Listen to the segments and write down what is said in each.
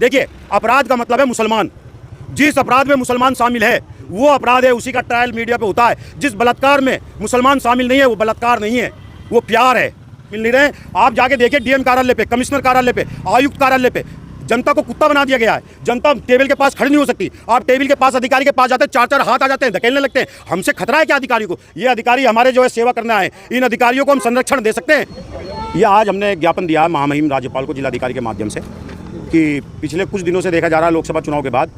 देखिए, अपराध का मतलब है मुसलमान। जिस अपराध में मुसलमान शामिल है वो अपराध है, उसी का ट्रायल मीडिया पे होता है। जिस बलात्कार में मुसलमान शामिल नहीं है वो बलात्कार नहीं है, वो प्यार है। मिल नहीं रहे, आप जाके देखिए डीएम कार्यालय पे, कमिश्नर कार्यालय पे, आयुक्त कार्यालय पे जनता को कुत्ता बना दिया गया है। जनता टेबल के पास खड़ी नहीं हो सकती। आप टेबल के पास अधिकारी के पास जाते हैं, 4-4 हाथ आ जाते हैं, धकेलने लगते हैं। हमसे खतरा है क्या अधिकारी को? ये अधिकारी हमारे जो है सेवा करने आए, इन अधिकारियों को हम संरक्षण दे सकते हैं? ये आज हमने ज्ञापन दिया महामहिम राज्यपाल को जिलाधिकारी के माध्यम से कि पिछले कुछ दिनों से देखा जा रहा है, लोकसभा चुनाव के बाद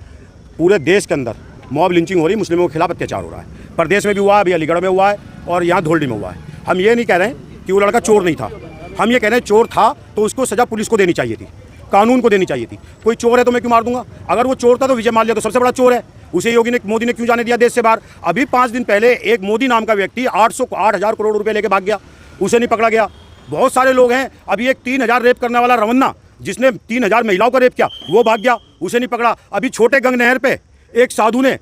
पूरे देश के अंदर मॉब लिंचिंग हो रही, मुस्लिमों के खिलाफ अत्याचार हो रहा है। प्रदेश में भी हुआ है, अभी अलीगढ़ में हुआ है और यहाँ धोलडी में हुआ है। हम ये नहीं कह रहे हैं कि वो लड़का चोर नहीं था, हम ये कह रहे हैं चोर था तो उसको सज़ा पुलिस को देनी चाहिए थी, कानून को देनी चाहिए थी। कोई चोर है तो मैं क्यों मार दूंगा? अगर वो चोर था तो विजय माल्या तो सबसे बड़ा चोर है, उसे मोदी ने क्यों जाने दिया देश से बाहर? अभी 5 दिन पहले एक मोदी नाम का व्यक्ति 8,000 करोड़ रुपए लेके भाग गया, उसे नहीं पकड़ा गया। बहुत सारे लोग हैं, अभी एक 3,000 रेप करने वाला रवन्ना जिसने 3,000 महिलाओं का रेप किया वो भाग गया, उसे नहीं पकड़ा। अभी छोटे गंग नहर पे एक साधु ने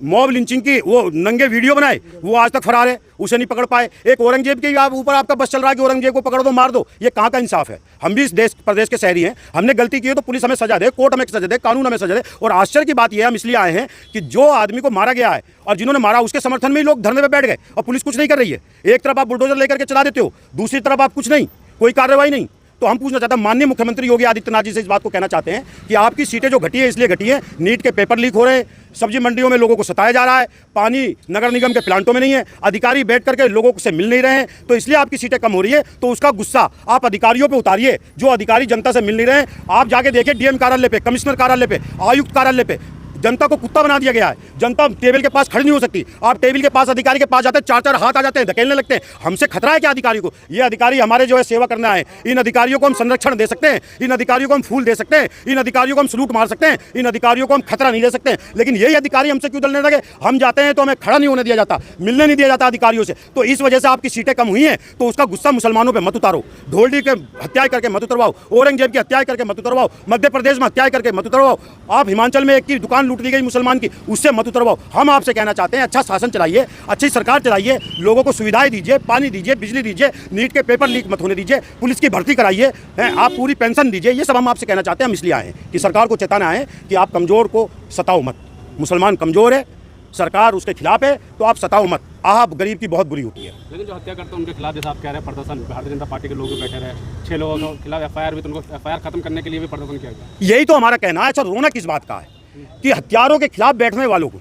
मॉब लिंचिंग की वो नंगे वीडियो बनाए, वो आज तक फरार है, उसे नहीं पकड़ पाए। एक औरंगजेब के ऊपर आपका बस चल रहा है कि औरंगजेब को पकड़ दो, मार दो। ये कहाँ का इंसाफ है? हम भी इस देश प्रदेश के शहरी हैं, हमने गलती की है तो पुलिस हमें सजा दे, कोर्ट हमें सजा दे, कानून हमें सजा दे। और आश्चर्य की बात यह है, हम इसलिए आए हैं कि जो आदमी को मारा गया है और जिन्होंने मारा उसके समर्थन में ही लोग धरने पर बैठ गए और पुलिस कुछ नहीं कर रही है। एक तरफ आप बुलडोजर लेकर के चला देते हो, दूसरी तरफ आप कुछ नहीं, कोई कार्रवाई नहीं। तो हम पूछना चाहते हैं, माननीय मुख्यमंत्री योगी आदित्यनाथ जी से इस बात को कहना चाहते हैं कि आपकी सीटें जो घटी है इसलिए घटी है, नीट के पेपर लीक हो रहे हैं, सब्जी मंडियों में लोगों को सताया जा रहा है, पानी नगर निगम के प्लांटों में नहीं है, अधिकारी बैठ करके लोगों से मिल नहीं रहे हैं, तो इसलिए आपकी सीटें कम हो रही है। तो उसका गुस्सा आप अधिकारियों पे उतारिए, जो अधिकारी जनता से मिल नहीं रहे हैं। आप जाके देखिए डीएम कार्यालय पे, कमिश्नर कार्यालय पे, आयुक्त कार्यालय पे जनता को कुत्ता बना दिया गया है। जनता टेबल के पास खड़ी नहीं हो सकती। आप टेबल के पास अधिकारी के पास जाते हैं, 4-4 हाथ आ जाते हैं, धकेलने लगते हैं। हमसे खतरा है क्या अधिकारी को? ये अधिकारी हमारे जो है सेवा करने आए, इन अधिकारियों को हम संरक्षण दे सकते हैं, इन अधिकारियों को हम फूल दे सकते हैं, इन अधिकारियों को हम सलूट मार सकते हैं, इन अधिकारियों को हम खतरा नहीं दे सकते हैं। लेकिन यही अधिकारी हमसे क्यों डरने लगे? हम जाते हैं तो हमें खड़ा नहीं होने दिया जाता, मिलने नहीं दिया जाता अधिकारियों से। तो इस वजह से आपकी सीटें कम हुई हैं। तो उसका गुस्सा मुसलमानों पर मत उतारो, धोलडी के हत्या करके मत उतरवाओ, औरंगजेब की हत्या करके मत उतरवाओ, मध्य प्रदेश में हत्या करके मत उतरवाओ, आप हिमाचल में एक की दुकान लूट ली गई मुसलमान की, उससे मत उतरवाओ। हम आपसे कहना चाहते हैं, अच्छा शासन चलाइए, अच्छी सरकार चलाइए, लोगों को सुविधाएं दीजिए, पानी दीजिए, बिजली दीजिए, नीट के पेपर लीक मत होने दीजिए, पुलिस की भर्ती कराइए, आप पूरी पेंशन दीजिए। ये सब हम आपसे कहना चाहते हैं। हम इसलिए आए हैं कि सरकार को चेताना आए कि आप कमजोर को सताओ मत। मुसलमान कमजोर है, सरकार उसके खिलाफ है, तो आप सताओ मत। आप गरीब की बहुत बुरी होती है। लेकिन जो हत्या करते हैं उनके खिलाफ जैसा आप कह रहे हैं प्रदर्शन, भारतीय जनता पार्टी के लोग भी बैठे रहे, 6 लोगों के खिलाफ एफआईआर भी, तो उनको एफआईआर खत्म करने के लिए भी प्रदर्शन किया गया। यही तो हमारा कहना है। अच्छा, रोना किस बात का है कि हथियारों के खिलाफ बैठने वालों को,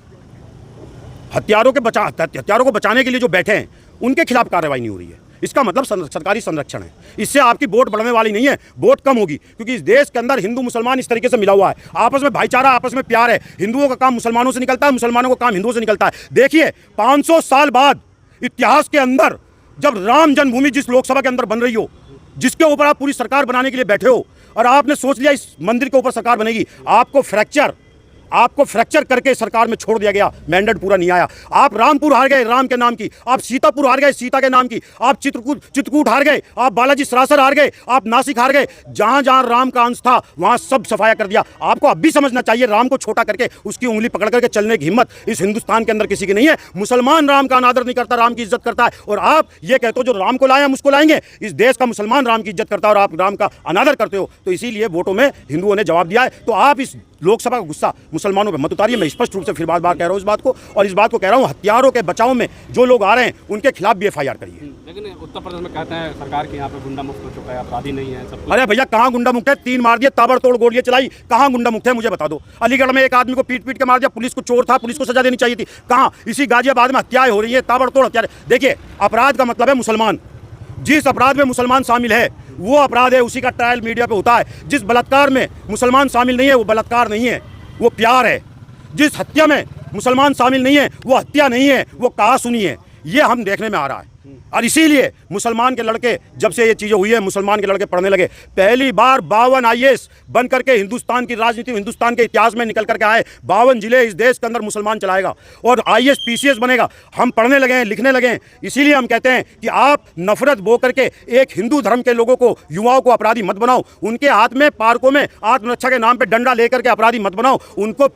हथियारों को बचाने के लिए जो बैठे हैं उनके खिलाफ कार्रवाई नहीं हो रही है। इसका मतलब सरकारी संरक्षण है। इससे आपकी वोट बढ़ने वाली नहीं है, वोट कम होगी, क्योंकि इस देश के अंदर हिंदू मुसलमान इस तरीके से मिला हुआ है, आपस में भाईचारा, आपस में प्यार है। हिंदुओं का काम मुसलमानों से निकलता है, मुसलमानों का काम हिंदुओं से निकलता है। देखिए 500 साल बाद इतिहास के अंदर जब राम जन्मभूमि जिस लोकसभा के अंदर बन रही हो, जिसके ऊपर आप पूरी सरकार बनाने के लिए बैठे हो, और आपने सोच लिया इस मंदिर के ऊपर सरकार बनेगी, आपको फ्रैक्चर करके सरकार में छोड़ दिया गया, मैंडेट पूरा नहीं आया। आप रामपुर हार गए राम के नाम की, आप सीतापुर हार गए सीता के नाम की, आप चित्रकूट हार गए, आप बालाजी सरासर हार गए, आप नासिक हार गए। जहां जहां राम का अंश था वहां सब सफाया कर दिया। आपको अब भी समझना चाहिए, राम को छोटा करके उसकी उंगली पकड़ करके चलने की हिम्मत इस हिंदुस्तान के अंदर किसी की नहीं है। मुसलमान राम का अनादर नहीं करता, राम की इज्जत करता है। और आप ये कहते हो जो राम को लाए हम उसको लाएंगे। इस देश का मुसलमान राम की इज्जत करता है और आप राम का अनादर करते हो। तो इसीलिए वोटों में हिंदुओं ने जवाब दिया है। तो आप इस लोकसभा का गुस्सा मुसलमानों पे मत उतारिए। मैं स्पष्ट रूप से फिर बार कह रहा हूँ इस बात को, और इस बात को कह रहा हूँ, हथियारों के बचाव में जो लोग आ रहे हैं उनके खिलाफ भी एफआईआर करिए। लेकिन उत्तर प्रदेश में कहते हैं सरकार के यहाँ पे गुंडा मुक्त हो चुका है, अपराधी नहीं है सब। अरे भैया, कहाँ गुंडा मुक्त है? 3 मार दिए, ताबड़तोड़ गोलियां चलाई, कहाँ गुंडा मुक्त है मुझे बता दो। अलीगढ़ में एक आदमी को पीट के मार दिया, पुलिस को चोर था, पुलिस को सजा देनी चाहिए थी, कहाँ? इसी गाजियाबाद में हत्याएं हो रही है, ताबड़तोड़ हत्या। देखिए, अपराध का मतलब है मुसलमान। जिस अपराध में मुसलमान शामिल है वो अपराध है, उसी का ट्रायल मीडिया पे होता है। जिस बलात्कार में मुसलमान शामिल नहीं है वो बलात्कार नहीं है, वो प्यार है। जिस हत्या में मुसलमान शामिल नहीं है वो हत्या नहीं है, वो कहा सुनी है। ये हम देखने में आ रहा है। और इसीलिए मुसलमान के लड़के, जब से ये चीज़ें हुई है, मुसलमान के लड़के पढ़ने लगे। पहली बार 52 आईएएस बन करके हिंदुस्तान की राजनीति, हिंदुस्तान के इतिहास में निकल करके आए। 52 जिले इस देश के अंदर मुसलमान चलाएगा और आईएएस पीसीएस बनेगा। हम पढ़ने लगे हैं, लिखने लगे हैं। इसीलिए हम कहते हैं कि आप नफरत बो करके एक हिंदू धर्म के लोगों को, युवाओं को अपराधी मत बनाओ। उनके हाथ में पार्कों में आत्मरक्षा के नाम पर डंडा लेकर के अपराधी मत बनाओ। उनको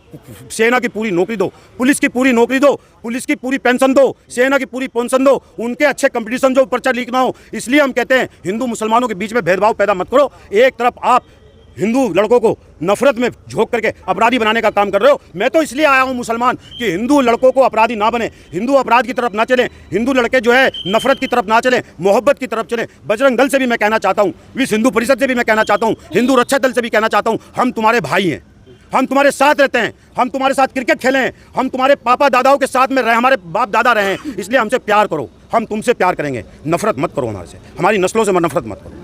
सेना की पूरी नौकरी दो, पुलिस की पूरी नौकरी दो, पुलिस की पूरी पेंशन दो, सेना की पूरी पेंशन दो, उनके अच्छे कंपटीशन जो पर्चा लीक ना हो। इसलिए हम कहते हैं हिंदू मुसलमानों के बीच में भेदभाव पैदा मत करो। एक तरफ आप हिंदू लड़कों को नफरत में झोंक करके अपराधी बनाने का काम कर रहे हो। मैं तो इसलिए आया हूं मुसलमान कि हिंदू लड़कों को अपराधी ना बने, हिंदू अपराध की तरफ ना चलें, हिंदू लड़के जो है नफरत की तरफ ना चलें, मोहब्बत की तरफ चलें। बजरंग दल से भी मैं कहना चाहता हूं, विश्व हिंदू परिषद से भी मैं कहना चाहता हूं, हिंदू रक्षा दल से भी कहना चाहता हूं, हम तुम्हारे भाई हैं, हम तुम्हारे साथ रहते हैं, हम तुम्हारे साथ क्रिकेट खेले हैं, हम तुम्हारे पापा दादाओं के साथ में रहे, हमारे बाप दादा रहे हैं, इसलिए हमसे प्यार करो, हम तुमसे प्यार करेंगे। नफरत मत करो हमारे से, हमारी नस्लों से नफरत मत करो।